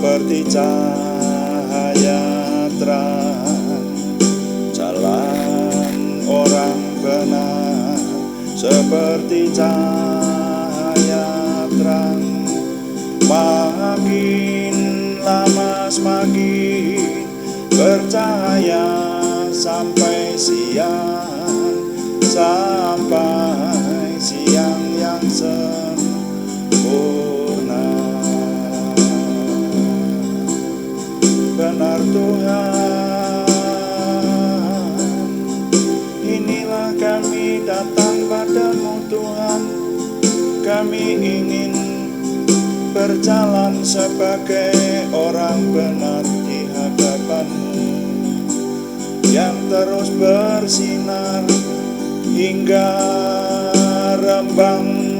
seperti cahaya terang, jalan orang benar seperti cahaya terang. Makin lama semakin bercahaya sampai siang, sampai siang yang sempurna. Benar Tuhan, inilah kami datang padamu Tuhan. Kami ingin berjalan sebagai orang benar di hadapan-Mu, yang terus bersinar hingga rembang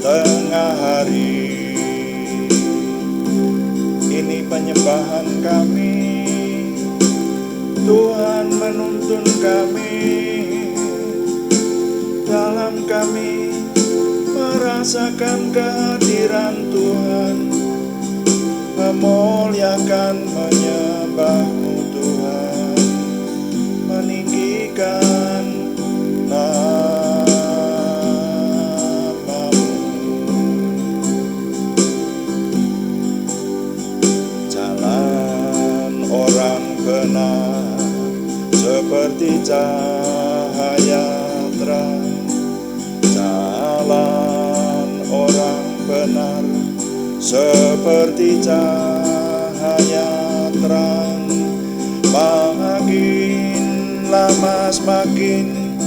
tengah hari. Ini penyembahan kami, Tuhan menuntun kami, dalam kami merasakan kehadiran Tuhan, memuliakan menyembah-Mu Tuhan, meninggikan nama-Mu. Jalan orang benar seperti cahaya terang, jalan orang benar seperti cahaya terang. Makin lama semakin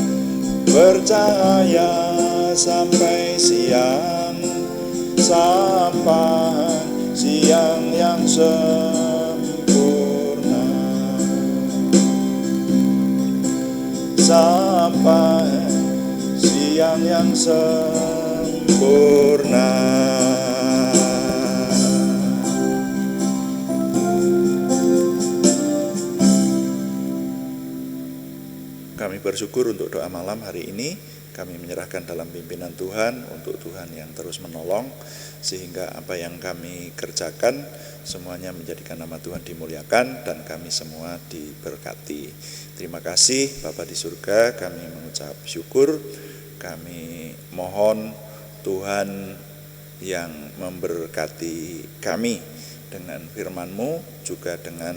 bercahaya sampai siang, sampai siang yang sempurna, sampai siang yang sempurna. Kami bersyukur untuk doa malam hari ini. Kami menyerahkan dalam pimpinan Tuhan, untuk Tuhan yang terus menolong, sehingga apa yang kami kerjakan semuanya menjadikan nama Tuhan dimuliakan dan kami semua diberkati. Terima kasih Bapa di surga, kami mengucap syukur. Kami mohon Tuhan yang memberkati kami dengan firman-Mu, juga dengan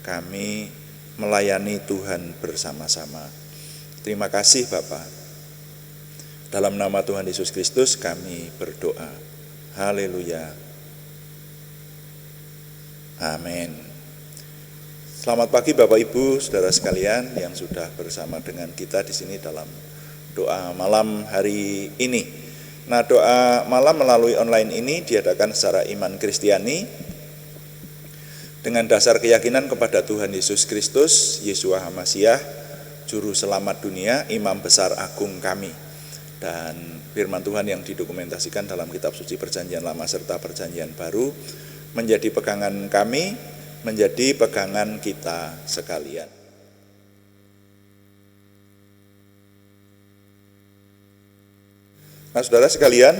kami melayani Tuhan bersama-sama. Terima kasih Bapa. Dalam nama Tuhan Yesus Kristus kami berdoa. Haleluya. Amin. Selamat pagi Bapak Ibu, saudara sekalian yang sudah bersama dengan kita di sini dalam doa malam hari ini. Nah, doa malam melalui online ini diadakan secara iman Kristiani dengan dasar keyakinan kepada Tuhan Yesus Kristus, Yeshua HaMasyiah, Juru Selamat dunia, Imam Besar Agung kami. Dan firman Tuhan yang didokumentasikan dalam kitab suci Perjanjian Lama serta Perjanjian Baru menjadi pegangan kami, menjadi pegangan kita sekalian. Nah, saudara sekalian,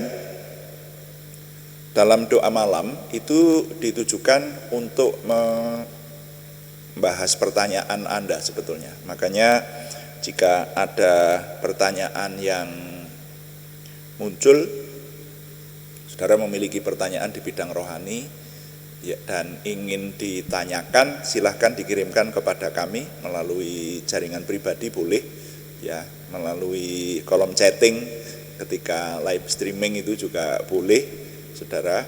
dalam doa malam itu ditujukan untuk membahas pertanyaan Anda sebetulnya. Makanya jika ada pertanyaan yang muncul, saudara memiliki pertanyaan di bidang rohani ya, dan ingin ditanyakan, silahkan dikirimkan kepada kami melalui jaringan pribadi, boleh ya, melalui kolom chatting ketika live streaming itu juga boleh. Saudara,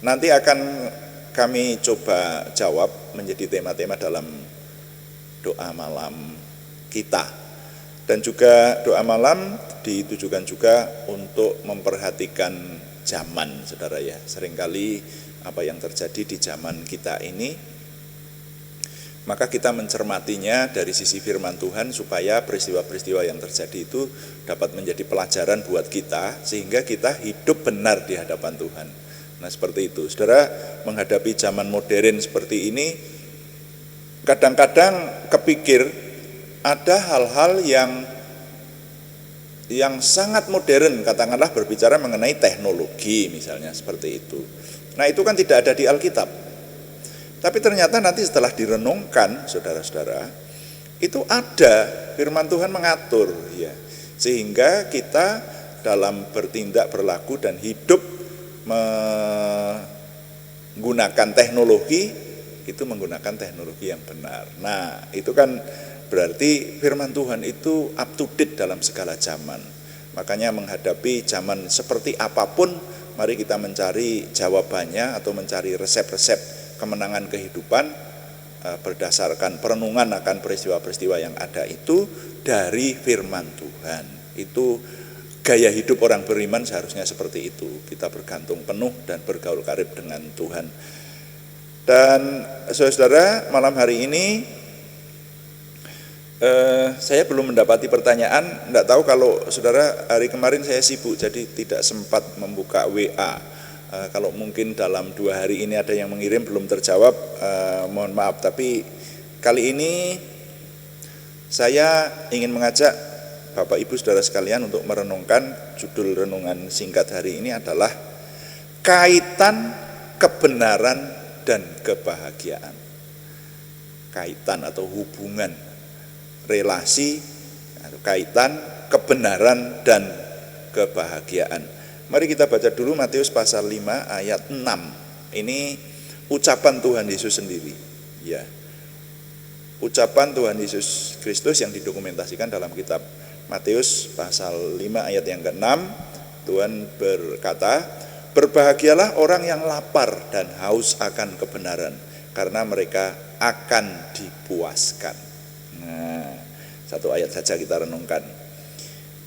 nanti akan kami coba jawab menjadi tema-tema dalam doa malam kita. Dan juga doa malam ditujukan juga untuk memperhatikan zaman, saudara ya. Seringkali apa yang terjadi di zaman kita ini, maka kita mencermatinya dari sisi firman Tuhan supaya peristiwa-peristiwa yang terjadi itu dapat menjadi pelajaran buat kita, sehingga kita hidup benar di hadapan Tuhan. Nah, seperti itu. Saudara, menghadapi zaman modern seperti ini, kadang-kadang kepikir ada hal-hal yang yang sangat modern, katakanlah berbicara mengenai teknologi misalnya seperti itu. Nah itu kan tidak ada di Alkitab. Tapi ternyata nanti setelah direnungkan, saudara-saudara, itu ada firman Tuhan mengatur, ya, sehingga kita dalam bertindak, berlaku dan hidup menggunakan teknologi itu menggunakan teknologi yang benar. Nah itu kan berarti firman Tuhan itu up to date dalam segala zaman. Makanya menghadapi zaman seperti apapun, mari kita mencari jawabannya atau mencari resep-resep kemenangan kehidupan berdasarkan perenungan akan peristiwa-peristiwa yang ada itu dari firman Tuhan. Itu gaya hidup orang beriman seharusnya seperti itu. Kita bergantung penuh dan bergaul karib dengan Tuhan. Dan saudara, malam hari ini saya belum mendapati pertanyaan. Tidak tahu kalau saudara, hari kemarin saya sibuk jadi tidak sempat membuka WA. Kalau mungkin dalam 2 hari ini ada yang mengirim belum terjawab, mohon maaf. Tapi kali ini saya ingin mengajak Bapak Ibu Saudara sekalian untuk merenungkan. Judul renungan singkat hari ini adalah kaitan kebenaran dan kebahagiaan. Kaitan atau hubungan, relasi, atau kaitan kebenaran dan kebahagiaan. Mari kita baca dulu Matius pasal 5 ayat 6. Ini ucapan Tuhan Yesus sendiri, ya. Ucapan Tuhan Yesus Kristus yang didokumentasikan dalam kitab Matius pasal 5 ayat yang ke-6. Tuhan berkata, "Berbahagialah orang yang lapar dan haus akan kebenaran, karena mereka akan dipuaskan." Nah, satu ayat saja kita renungkan.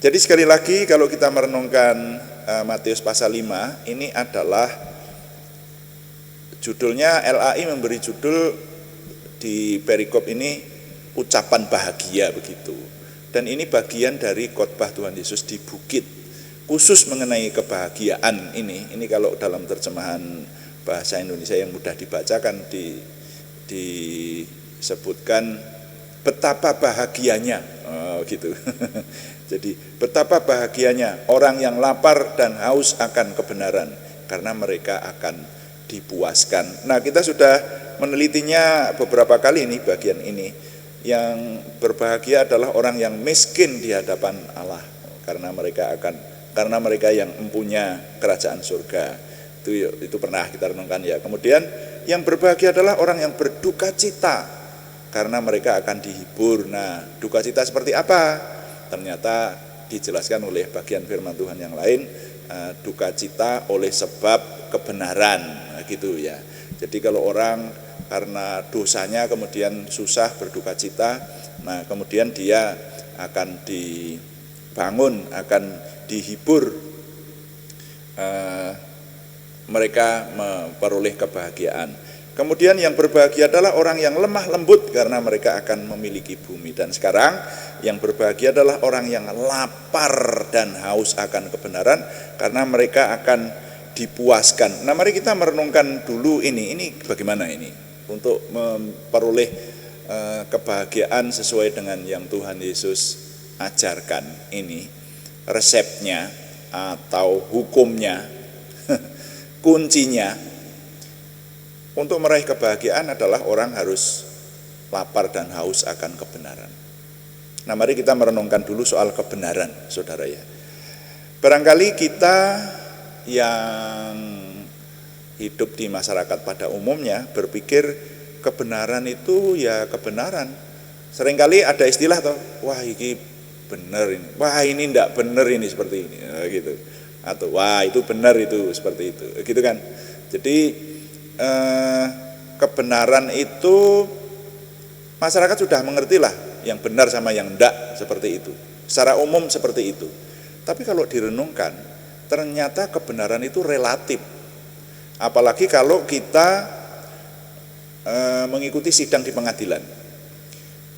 Jadi sekali lagi kalau kita merenungkan Matius pasal 5, ini adalah judulnya, LAI memberi judul di perikop ini ucapan bahagia begitu. Dan ini bagian dari khotbah Tuhan Yesus di bukit, khusus mengenai kebahagiaan ini. Ini kalau dalam terjemahan bahasa Indonesia yang mudah dibacakan disebutkan betapa bahagianya, gitu. Jadi betapa bahagianya orang yang lapar dan haus akan kebenaran, karena mereka akan dipuaskan. Nah, kita sudah menelitinya beberapa kali ini, bagian ini. Yang berbahagia adalah orang yang miskin di hadapan Allah, karena mereka yang mempunyai kerajaan surga. Itu pernah kita renungkan, ya. Kemudian yang berbahagia adalah orang yang berduka cita, karena mereka akan dihibur. Nah, duka cita seperti apa? Ternyata dijelaskan oleh bagian firman Tuhan yang lain, duka cita oleh sebab kebenaran, gitu ya. Jadi kalau orang karena dosanya kemudian susah berduka cita, nah kemudian dia akan dibangun, akan dihibur, mereka memperoleh kebahagiaan. Kemudian yang berbahagia adalah orang yang lemah lembut, karena mereka akan memiliki bumi. Dan sekarang yang berbahagia adalah orang yang lapar dan haus akan kebenaran, karena mereka akan dipuaskan. Nah, mari kita merenungkan dulu ini bagaimana ini untuk memperoleh kebahagiaan sesuai dengan yang Tuhan Yesus ajarkan. Ini resepnya atau hukumnya, kuncinya untuk meraih kebahagiaan adalah orang harus lapar dan haus akan kebenaran. Nah, mari kita merenungkan dulu soal kebenaran, saudara, ya. Barangkali kita yang hidup di masyarakat pada umumnya berpikir kebenaran itu ya kebenaran. Seringkali ada istilah toh, wah ini benar ini, wah ini enggak benar ini, seperti ini, gitu. Atau wah itu benar itu, seperti itu, gitu kan. Jadi kebenaran itu masyarakat sudah mengerti lah, yang benar sama yang enggak, seperti itu. Secara umum seperti itu. Tapi kalau direnungkan, ternyata kebenaran itu relatif. Apalagi kalau kita mengikuti sidang di pengadilan,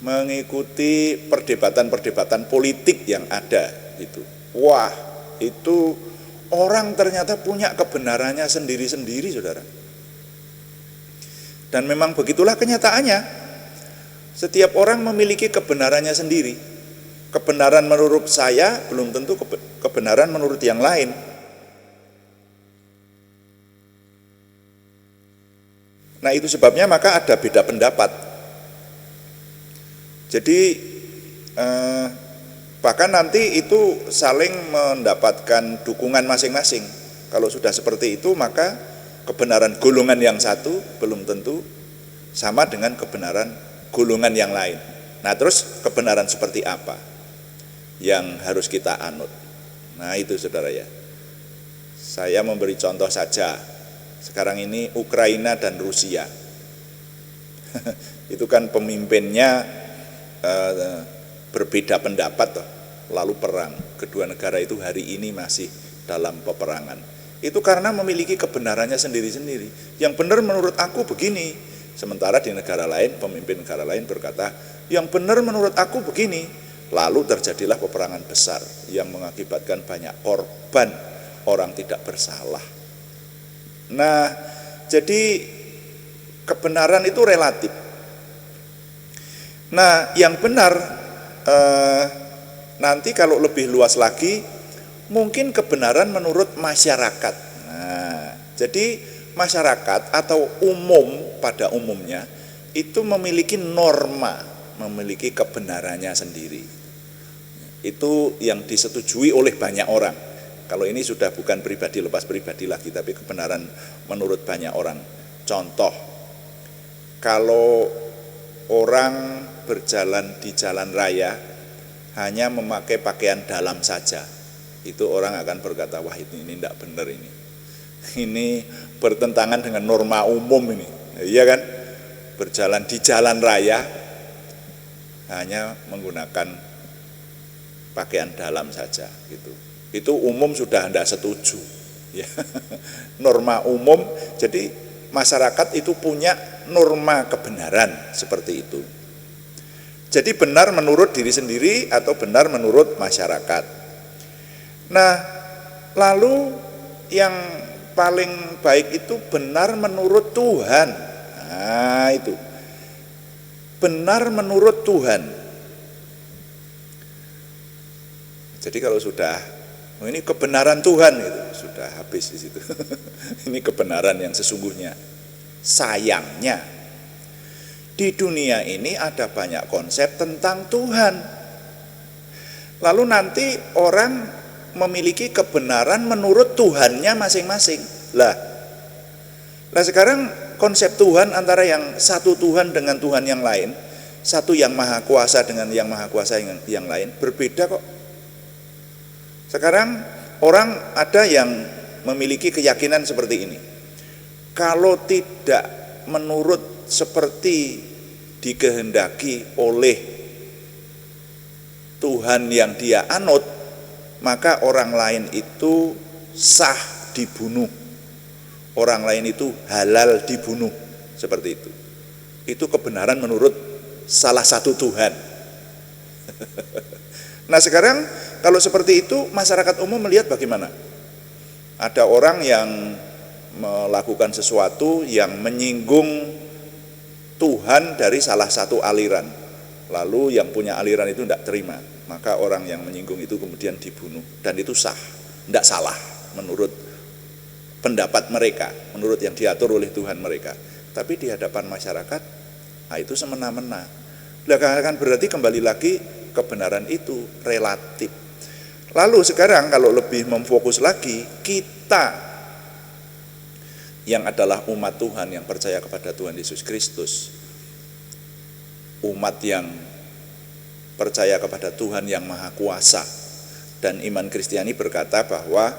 mengikuti perdebatan-perdebatan politik yang ada itu. Wah, itu orang ternyata punya kebenarannya sendiri-sendiri, saudara. Dan memang begitulah kenyataannya. Setiap orang memiliki kebenarannya sendiri. Kebenaran menurut saya belum tentu kebenaran menurut yang lain. Nah, itu sebabnya maka ada beda pendapat. Jadi bahkan nanti itu saling mendapatkan dukungan masing-masing. Kalau sudah seperti itu, maka kebenaran golongan yang satu belum tentu sama dengan kebenaran golongan yang lain. Nah, terus kebenaran seperti apa yang harus kita anut? Nah, itu saudara ya. Saya memberi contoh saja. Sekarang ini Ukraina dan Rusia. Itu kan pemimpinnya berbeda pendapat toh, lalu perang. Kedua negara itu hari ini masih dalam peperangan. Itu karena memiliki kebenarannya sendiri-sendiri. Yang benar menurut aku begini, sementara di negara lain, pemimpin negara lain berkata, yang benar menurut aku begini. Lalu terjadilah peperangan besar yang mengakibatkan banyak korban, orang tidak bersalah. Nah, jadi kebenaran itu relatif. Nah, yang benar nanti kalau lebih luas lagi, mungkin kebenaran menurut masyarakat. Nah, jadi masyarakat atau umum pada umumnya itu memiliki norma, memiliki kebenarannya sendiri. Itu yang disetujui oleh banyak orang. Kalau ini sudah bukan pribadi lepas pribadi lagi, tapi kebenaran menurut banyak orang. Contoh, kalau orang berjalan di jalan raya hanya memakai pakaian dalam saja, itu orang akan berkata, wah ini tidak benar ini. Ini bertentangan dengan norma umum ini. Iya kan? Berjalan di jalan raya hanya menggunakan pakaian dalam saja gitu. Itu umum sudah tidak setuju ya. Norma umum, jadi masyarakat itu punya norma kebenaran seperti itu. Jadi benar menurut diri sendiri atau benar menurut masyarakat. Nah, lalu yang paling baik itu benar menurut Tuhan. Nah, itu benar menurut Tuhan. Jadi kalau sudah ini kebenaran Tuhan itu sudah habis di situ. Ini kebenaran yang sesungguhnya. Sayangnya di dunia ini ada banyak konsep tentang Tuhan. Lalu nanti orang memiliki kebenaran menurut Tuhannya masing-masing. Lah sekarang konsep Tuhan antara yang satu Tuhan dengan Tuhan yang lain, satu yang maha kuasa dengan yang maha kuasa yang lain berbeda kok. Sekarang orang ada yang memiliki keyakinan seperti ini. Kalau tidak menurut seperti dikehendaki oleh Tuhan yang dia anut, maka orang lain itu sah dibunuh. Orang lain itu halal dibunuh. Seperti itu. Itu kebenaran menurut salah satu Tuhan. Nah, sekarang kalau seperti itu masyarakat umum melihat bagaimana? Ada orang yang melakukan sesuatu yang menyinggung Tuhan dari salah satu aliran. Lalu yang punya aliran itu tidak terima. Maka orang yang menyinggung itu kemudian dibunuh. Dan itu sah, tidak salah menurut pendapat mereka, menurut yang diatur oleh Tuhan mereka. Tapi di hadapan masyarakat, nah itu semena-mena. Kan berarti kembali lagi kebenaran itu relatif. Lalu sekarang kalau lebih memfokus lagi, kita yang adalah umat Tuhan yang percaya kepada Tuhan Yesus Kristus, umat yang percaya kepada Tuhan yang maha kuasa, dan iman Kristiani berkata bahwa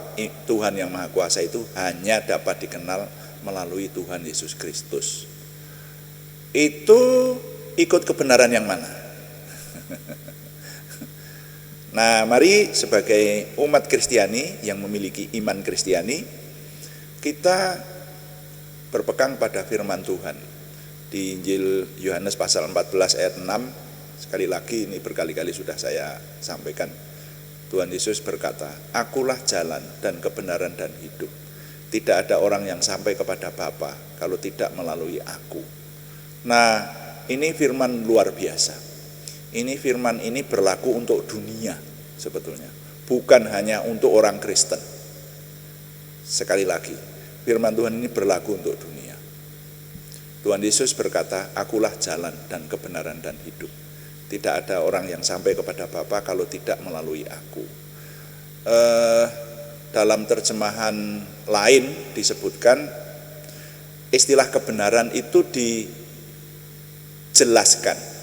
Tuhan yang maha kuasa itu hanya dapat dikenal melalui Tuhan Yesus Kristus. Itu ikut kebenaran yang mana? Nah, mari sebagai umat Kristiani yang memiliki iman Kristiani, kita berpegang pada firman Tuhan. Di Injil Yohanes pasal 14 ayat 6, sekali lagi ini berkali-kali sudah saya sampaikan. Tuhan Yesus berkata, "Akulah jalan dan kebenaran dan hidup. Tidak ada orang yang sampai kepada Bapa kalau tidak melalui aku." Nah, ini firman luar biasa. Ini firman ini berlaku untuk dunia sebetulnya, bukan hanya untuk orang Kristen. Sekali lagi, firman Tuhan ini berlaku untuk dunia. Tuhan Yesus berkata, akulah jalan dan kebenaran dan hidup. Tidak ada orang yang sampai kepada Bapa kalau tidak melalui aku. Dalam terjemahan lain disebutkan, istilah kebenaran itu dijelaskan.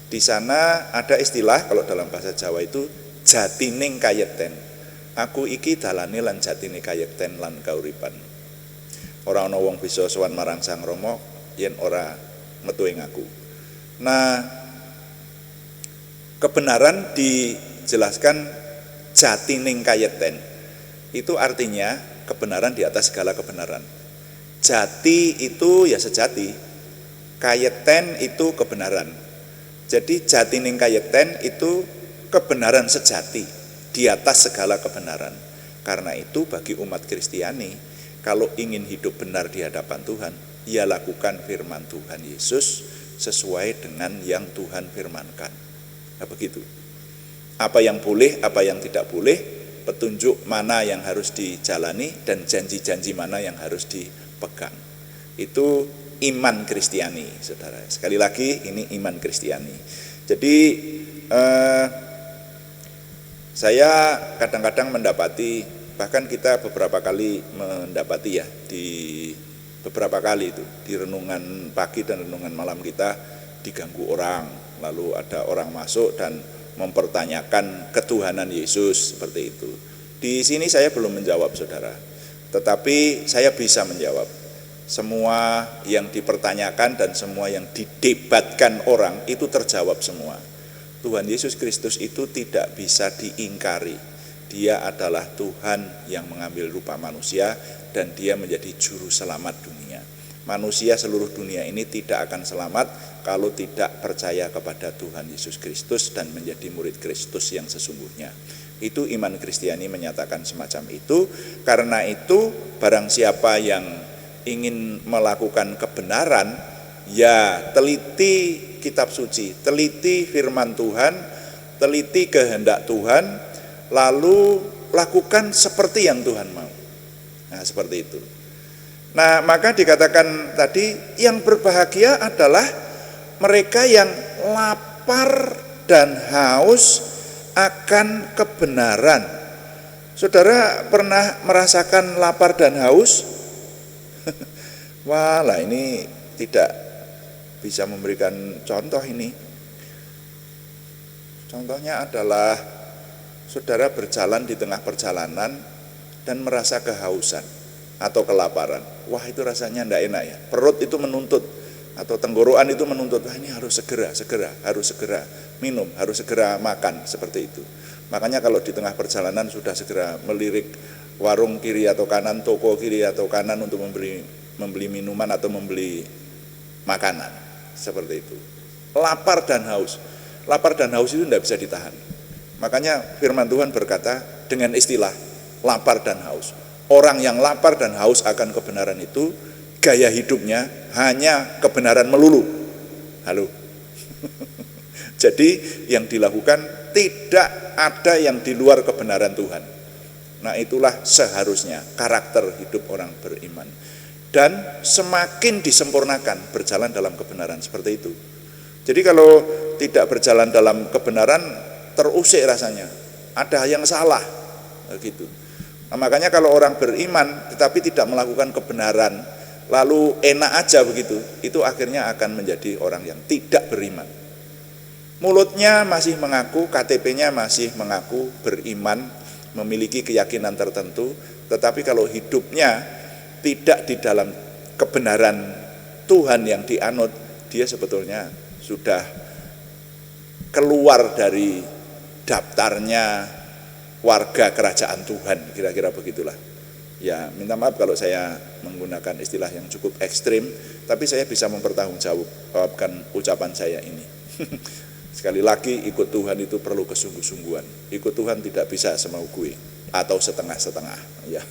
Di sana ada istilah, kalau dalam bahasa Jawa itu jatining kayekten. Aku iki dalane lan jatine kayekten lan kauripan. Ora ana wong bisa sowan marang Sang Rama yen ora metu ing aku. Nah, kebenaran dijelaskan jatining kayekten. Itu artinya kebenaran di atas segala kebenaran. Jati itu ya sejati. Kayekten itu kebenaran. Jadi jatining kayekten itu kebenaran sejati di atas segala kebenaran. Karena itu bagi umat Kristiani, kalau ingin hidup benar di hadapan Tuhan, ia lakukan firman Tuhan Yesus sesuai dengan yang Tuhan firmankan. Nah, begitu. Apa yang boleh, apa yang tidak boleh, petunjuk mana yang harus dijalani, dan janji-janji mana yang harus dipegang. Itu iman Kristiani, saudara. Sekali lagi, ini iman Kristiani. Jadi saya kadang-kadang mendapati, bahkan kita beberapa kali mendapati ya, di beberapa kali itu di renungan pagi dan renungan malam kita diganggu orang, lalu ada orang masuk dan mempertanyakan ketuhanan Yesus seperti itu. Di sini saya belum menjawab, saudara, tetapi saya bisa menjawab. Semua yang dipertanyakan dan semua yang didebatkan orang itu terjawab semua. Tuhan Yesus Kristus itu tidak bisa diingkari. Dia adalah Tuhan yang mengambil rupa manusia dan dia menjadi juru selamat dunia. Manusia seluruh dunia ini tidak akan selamat kalau tidak percaya kepada Tuhan Yesus Kristus dan menjadi murid Kristus yang sesungguhnya. Itu iman Kristiani menyatakan semacam itu. Karena itu barang siapa yang ingin melakukan kebenaran, ya teliti kitab suci, teliti firman Tuhan, teliti kehendak Tuhan, lalu lakukan seperti yang Tuhan mau. Nah, seperti itu. Nah, maka dikatakan tadi, yang berbahagia adalah mereka yang lapar dan haus akan kebenaran. Saudara pernah merasakan lapar dan haus? Wah, lah ini tidak bisa memberikan contoh ini. Contohnya adalah saudara berjalan di tengah perjalanan dan merasa kehausan atau kelaparan. Wah, itu rasanya tidak enak ya. Perut itu menuntut atau tenggorokan itu menuntut, wah ini harus segera minum, harus segera makan, seperti itu. Makanya kalau di tengah perjalanan sudah segera melirik warung kiri atau kanan, toko kiri atau kanan untuk membeli minuman atau membeli makanan, seperti itu. Lapar dan haus itu tidak bisa ditahan. Makanya firman Tuhan berkata dengan istilah lapar dan haus. Orang yang lapar dan haus akan kebenaran itu gaya hidupnya hanya kebenaran melulu. Halo. Jadi yang dilakukan tidak ada yang di luar kebenaran Tuhan. Nah, itulah seharusnya karakter hidup orang beriman. Dan semakin disempurnakan berjalan dalam kebenaran seperti itu. Jadi kalau tidak berjalan dalam kebenaran, terusik rasanya, ada yang salah gitu. Nah, makanya kalau orang beriman tetapi tidak melakukan kebenaran, lalu enak aja begitu, itu akhirnya akan menjadi orang yang tidak beriman. Mulutnya masih mengaku, KTP-nya masih mengaku beriman, memiliki keyakinan tertentu, tetapi kalau hidupnya tidak di dalam kebenaran Tuhan yang dianut, dia sebetulnya sudah keluar dari daftarnya warga kerajaan Tuhan, kira-kira begitulah. Ya, minta maaf kalau saya menggunakan istilah yang cukup ekstrim, tapi saya bisa mempertanggungjawabkan ucapan saya ini. Sekali lagi, ikut Tuhan itu perlu kesungguh-sungguhan. Ikut Tuhan tidak bisa semau gue atau setengah-setengah. Ya,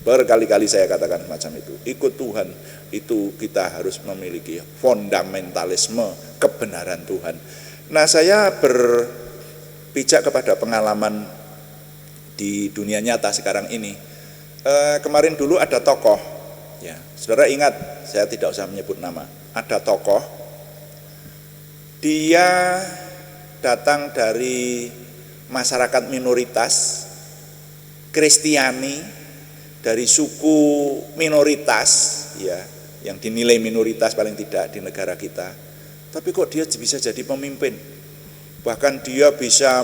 berkali-kali saya katakan semacam itu. Ikut Tuhan itu kita harus memiliki fundamentalisme kebenaran Tuhan. Nah, saya berpijak kepada pengalaman di dunia nyata sekarang ini. Kemarin dulu ada tokoh, ya, saudara ingat, saya tidak usah menyebut nama. Ada tokoh, dia datang dari masyarakat minoritas, Kristiani, dari suku minoritas, ya, yang dinilai minoritas paling tidak di negara kita. Tapi kok dia bisa jadi pemimpin? Bahkan dia bisa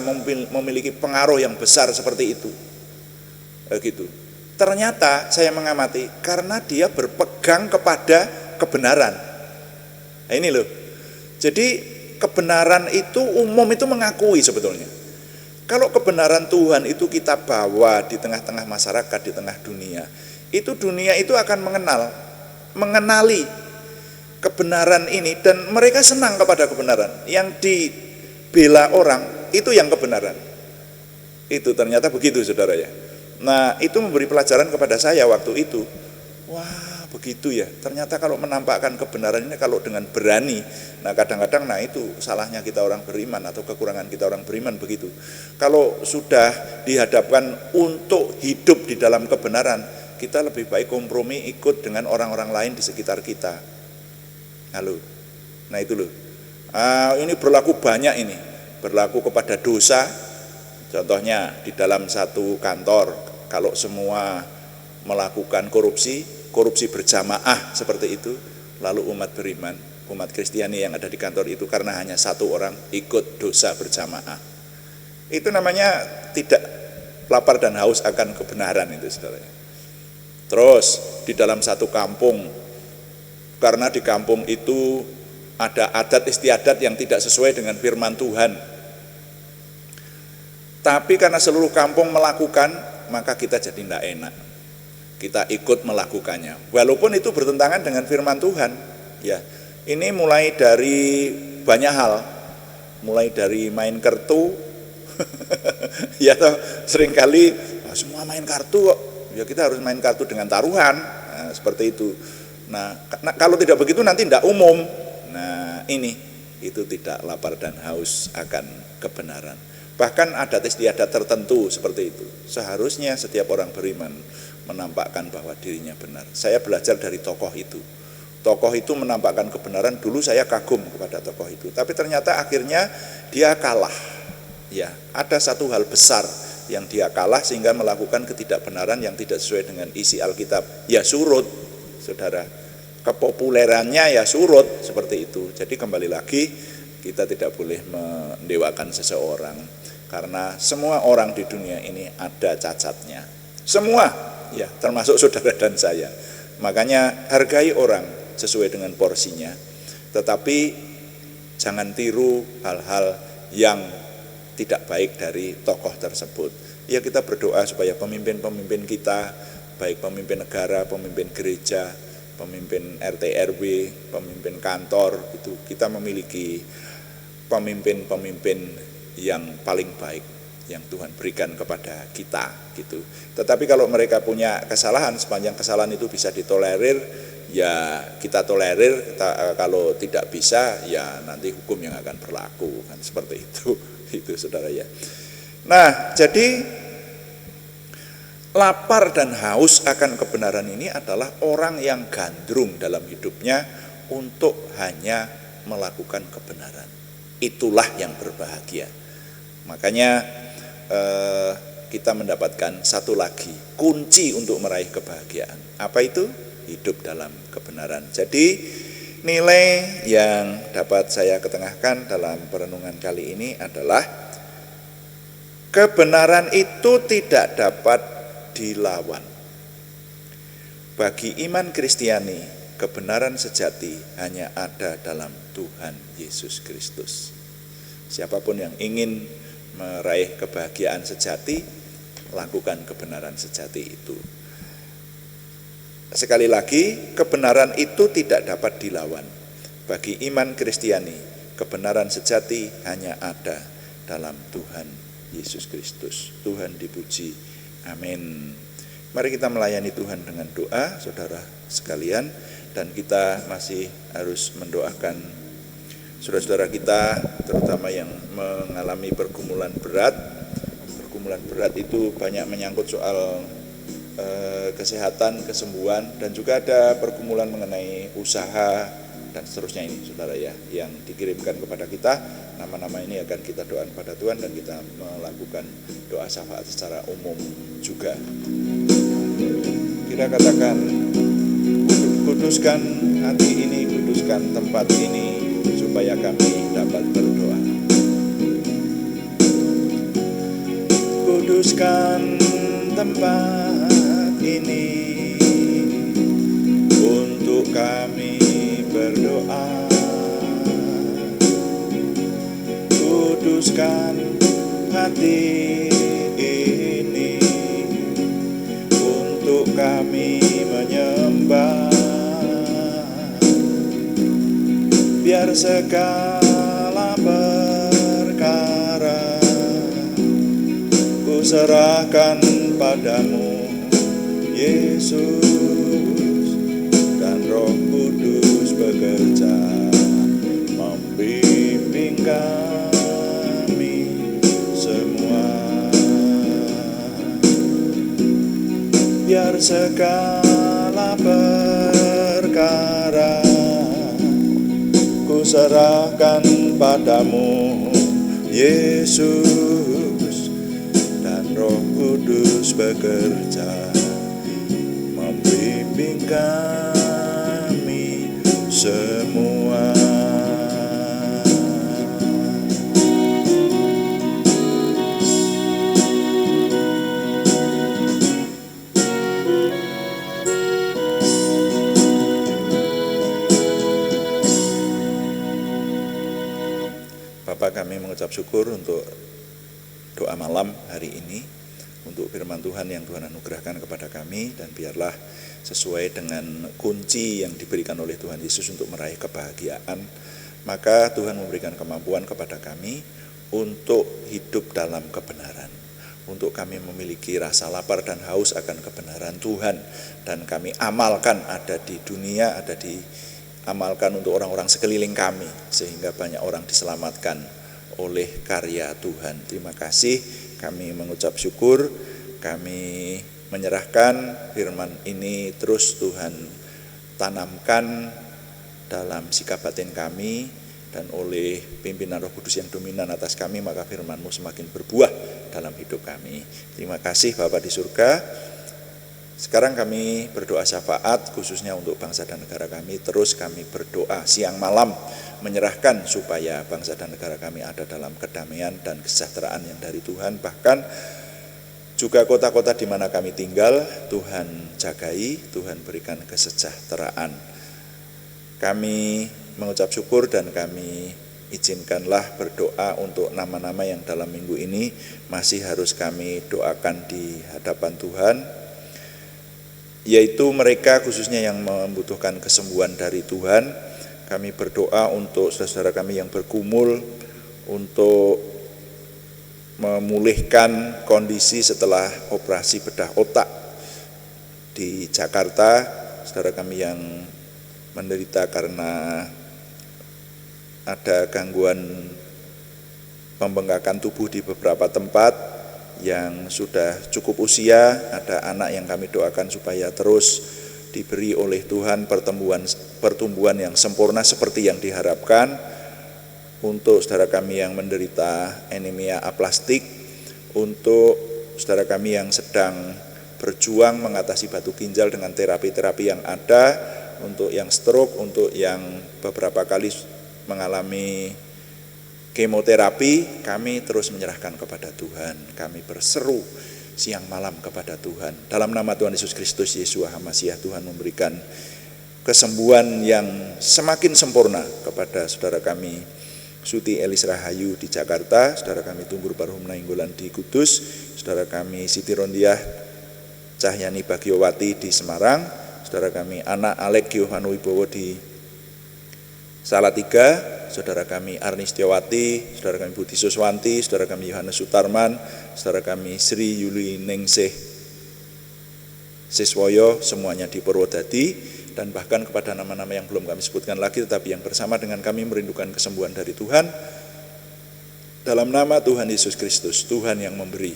memiliki pengaruh yang besar seperti itu. Gitu. Ternyata saya mengamati karena dia berpegang kepada kebenaran. Nah, ini loh. Jadi kebenaran itu umum itu mengakui sebetulnya. Kalau kebenaran Tuhan itu kita bawa di tengah-tengah masyarakat, di tengah dunia, itu dunia itu akan mengenali kebenaran ini, dan mereka senang kepada kebenaran. Yang dibela orang itu yang kebenaran. Itu ternyata begitu, saudara ya. Nah, itu memberi pelajaran kepada saya waktu itu. Wah, begitu ya. Ternyata kalau menampakkan kebenaran ini kalau dengan berani. Nah, kadang-kadang itu salahnya kita orang beriman atau kekurangan kita orang beriman begitu. Kalau sudah dihadapkan untuk hidup di dalam kebenaran, kita lebih baik kompromi ikut dengan orang-orang lain di sekitar kita. Halo. Nah, itu loh. Ini berlaku banyak ini. Berlaku kepada dosa. Contohnya di dalam satu kantor, kalau semua melakukan korupsi berjamaah seperti itu, lalu umat beriman, umat Kristiani yang ada di kantor itu karena hanya satu orang ikut dosa berjamaah. Itu namanya tidak lapar dan haus akan kebenaran itu, saudara. Terus di dalam satu kampung, karena di kampung itu ada adat istiadat yang tidak sesuai dengan firman Tuhan. Tapi karena seluruh kampung melakukan, maka kita jadi tidak enak. Kita ikut melakukannya. Walaupun itu bertentangan dengan firman Tuhan. Ya, ini mulai dari banyak hal. Mulai dari main kartu. Ya toh, seringkali semua main kartu kok. Ya kita harus main kartu dengan taruhan. Nah, seperti itu. Nah, kalau tidak begitu nanti tidak umum. Nah, itu tidak lapar dan haus akan kebenaran. Bahkan adat istiadat tertentu seperti itu. Seharusnya setiap orang beriman menampakkan bahwa dirinya benar. Saya belajar dari tokoh itu. Tokoh itu menampakkan kebenaran. Dulu saya kagum kepada tokoh itu. Tapi ternyata akhirnya dia kalah. Ya, ada satu hal besar yang dia kalah sehingga melakukan ketidakbenaran yang tidak sesuai dengan isi Alkitab. Ya surut, saudara. Kepopulerannya ya surut seperti itu. Jadi kembali lagi kita tidak boleh mendewakan seseorang karena semua orang di dunia ini ada cacatnya. Semua, ya, termasuk saudara dan saya. Makanya hargai orang sesuai dengan porsinya. Tetapi jangan tiru hal-hal yang tidak baik dari tokoh tersebut. Ya, kita berdoa supaya pemimpin-pemimpin kita, baik pemimpin negara, pemimpin gereja, pemimpin RT RW, pemimpin kantor, itu kita memiliki pemimpin-pemimpin yang paling baik yang Tuhan berikan kepada kita gitu. Tetapi kalau mereka punya kesalahan, sepanjang kesalahan itu bisa ditolerir, ya kita tolerir. Kalau tidak bisa, ya nanti hukum yang akan berlaku, kan seperti itu. Itu saudara ya. Nah, jadi lapar dan haus akan kebenaran ini adalah orang yang gandrung dalam hidupnya untuk hanya melakukan kebenaran. Itulah yang berbahagia. Makanya kita mendapatkan satu lagi kunci untuk meraih kebahagiaan. Apa itu? Hidup dalam kebenaran. Jadi nilai yang dapat saya ketengahkan dalam perenungan kali ini adalah kebenaran itu tidak dapat dilawan. Bagi iman Kristiani, kebenaran sejati hanya ada dalam Tuhan Yesus Kristus. Siapapun yang ingin meraih kebahagiaan sejati, lakukan kebenaran sejati itu. Sekali lagi, kebenaran itu tidak dapat dilawan. Bagi iman Kristiani, kebenaran sejati hanya ada dalam Tuhan Yesus Kristus. Tuhan dipuji. Amin. Mari kita melayani Tuhan dengan doa, saudara sekalian, dan kita masih harus mendoakan saudara-saudara kita terutama yang mengalami pergumulan berat. Pergumulan berat itu banyak menyangkut soal kesehatan, kesembuhan, dan juga ada pergumulan mengenai usaha dan seterusnya ini saudara ya, yang dikirimkan kepada kita. Nama-nama ini akan kita doakan pada Tuhan dan kita melakukan doa syafaat secara umum juga. Kita katakan, kuduskan hati ini, kuduskan tempat ini, supaya kami dapat berdoa. Kuduskan tempat ini untuk kami berdoa. Kuduskan hati ini untuk kami menyembah. Biar segala perkara ku serahkan padamu, Yesus, dan Roh Kudus bekerja membimbing kami semua. Biar segala perkara ku serahkan padamu, Yesus, dan Roh Kudus bekerja membimbing kami semua. Bapak, kami mengucap syukur untuk doa malam hari ini, untuk firman Tuhan yang Tuhan anugerahkan kepada kami, dan biarlah sesuai dengan kunci yang diberikan oleh Tuhan Yesus untuk meraih kebahagiaan, maka Tuhan memberikan kemampuan kepada kami untuk hidup dalam kebenaran, untuk kami memiliki rasa lapar dan haus akan kebenaran Tuhan, dan kami amalkan, ada di dunia, ada diamalkan untuk orang-orang sekeliling kami, sehingga banyak orang diselamatkan oleh karya Tuhan. Terima kasih, kami mengucap syukur, kami menyerahkan firman ini terus Tuhan tanamkan dalam sikap batin kami, dan oleh pimpinan Roh Kudus yang dominan atas kami, maka firman-Mu semakin berbuah dalam hidup kami. Terima kasih Bapa di surga. Sekarang kami berdoa syafaat khususnya untuk bangsa dan negara kami. Terus kami berdoa siang malam menyerahkan supaya bangsa dan negara kami ada dalam kedamaian dan kesejahteraan yang dari Tuhan. Bahkan juga kota-kota di mana kami tinggal, Tuhan jagai, Tuhan berikan kesejahteraan. Kami mengucap syukur dan kami izinkanlah berdoa untuk nama-nama yang dalam minggu ini masih harus kami doakan di hadapan Tuhan, yaitu mereka khususnya yang membutuhkan kesembuhan dari Tuhan. Kami berdoa untuk saudara-saudara kami yang bergumul untuk memulihkan kondisi setelah operasi bedah otak di Jakarta, saudara kami yang menderita karena ada gangguan pembengkakan tubuh di beberapa tempat, yang sudah cukup usia, ada anak yang kami doakan supaya terus diberi oleh Tuhan pertumbuhan yang sempurna seperti yang diharapkan. Untuk saudara kami yang menderita anemia aplastik, untuk saudara kami yang sedang berjuang mengatasi batu ginjal dengan terapi-terapi yang ada, untuk yang stroke, untuk yang beberapa kali mengalami kemoterapi, kami terus menyerahkan kepada Tuhan. Kami berseru siang malam kepada Tuhan. Dalam nama Tuhan Yesus Kristus, Yeshua HaMasyiah, Tuhan memberikan kesembuhan yang semakin sempurna kepada saudara kami Suti Elis Rahayu di Jakarta, saudara kami Tumbur Baruhum Nainggolan di Kudus, saudara kami Siti Rondiah Cahyani Bagiowati di Semarang, saudara kami anak Alek Giovanni Wibowo di Salatiga, saudara kami Arni Setiawati, saudara kami Budi Suswanti, saudara kami Yohanes Sutarman, saudara kami Sri Yuli Ningsih Siswoyo, semuanya di Purwodadi. dan bahkan kepada nama-nama yang belum kami sebutkan lagi, tetapi yang bersama dengan kami merindukan kesembuhan dari Tuhan. Dalam nama Tuhan Yesus Kristus, Tuhan yang memberi,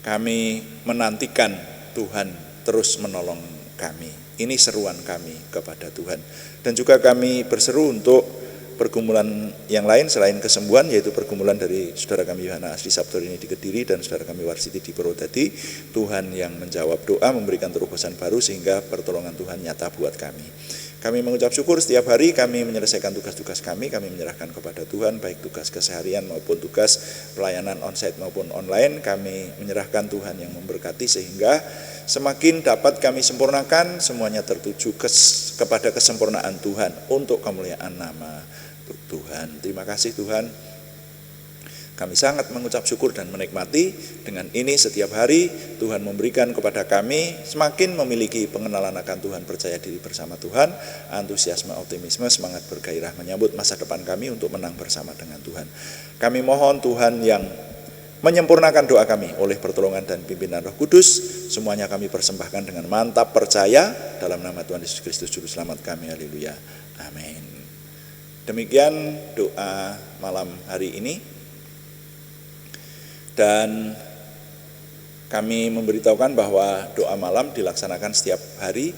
kami menantikan Tuhan terus menolong kami. Ini seruan kami kepada Tuhan. Dan juga kami berseru untuk pergumulan yang lain selain kesembuhan, yaitu pergumulan dari saudara kami Yohana Asri Sabtorini di Kediri dan saudara kami Warsiti di Purwodadi. Tuhan yang menjawab doa, memberikan terobosan baru sehingga pertolongan Tuhan nyata buat kami. Kami mengucap syukur setiap hari kami menyelesaikan tugas-tugas kami menyerahkan kepada Tuhan, baik tugas keseharian maupun tugas pelayanan onsite maupun online. Kami menyerahkan Tuhan yang memberkati sehingga semakin dapat kami sempurnakan, semuanya tertuju kepada kesempurnaan Tuhan untuk kemuliaan nama Tuhan. Terima kasih Tuhan. Kami sangat mengucap syukur dan menikmati. Dengan ini setiap hari Tuhan memberikan kepada kami semakin memiliki pengenalan akan Tuhan, percaya diri bersama Tuhan, antusiasme, optimisme, semangat bergairah menyambut masa depan kami untuk menang bersama dengan Tuhan. Kami mohon Tuhan yang menyempurnakan doa kami oleh pertolongan dan pimpinan Roh Kudus. Semuanya kami persembahkan dengan mantap percaya dalam nama Tuhan Yesus Kristus Juru Selamat kami. Haleluya. Amin. Demikian doa malam hari ini. Dan kami memberitahukan bahwa doa malam dilaksanakan setiap hari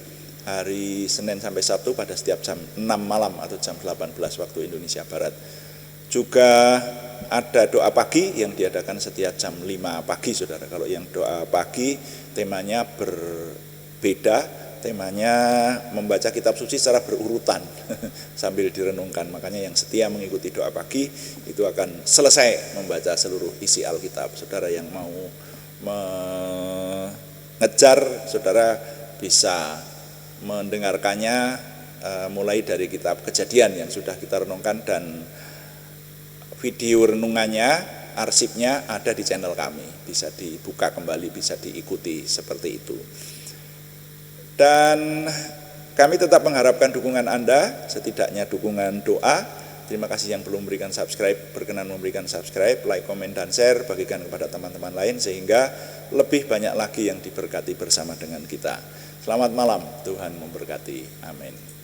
Senin sampai Sabtu pada setiap jam 6 malam atau jam 18 waktu Indonesia Barat. Juga ada doa pagi yang diadakan setiap jam 5 pagi, saudara. Kalau yang doa pagi temanya berbeda, temanya membaca kitab suci secara berurutan sambil direnungkan. Makanya yang setia mengikuti doa pagi itu akan selesai membaca seluruh isi Alkitab. Saudara yang mau mengejar, saudara bisa mendengarkannya mulai dari kitab Kejadian yang sudah kita renungkan, dan video renungannya, arsipnya ada di channel kami, bisa dibuka kembali, bisa diikuti seperti itu. Dan kami tetap mengharapkan dukungan Anda, setidaknya dukungan doa. Terima kasih yang belum memberikan subscribe, berkenan memberikan subscribe, like, komen, dan share, bagikan kepada teman-teman lain sehingga lebih banyak lagi yang diberkati bersama dengan kita. Selamat malam, Tuhan memberkati. Amin.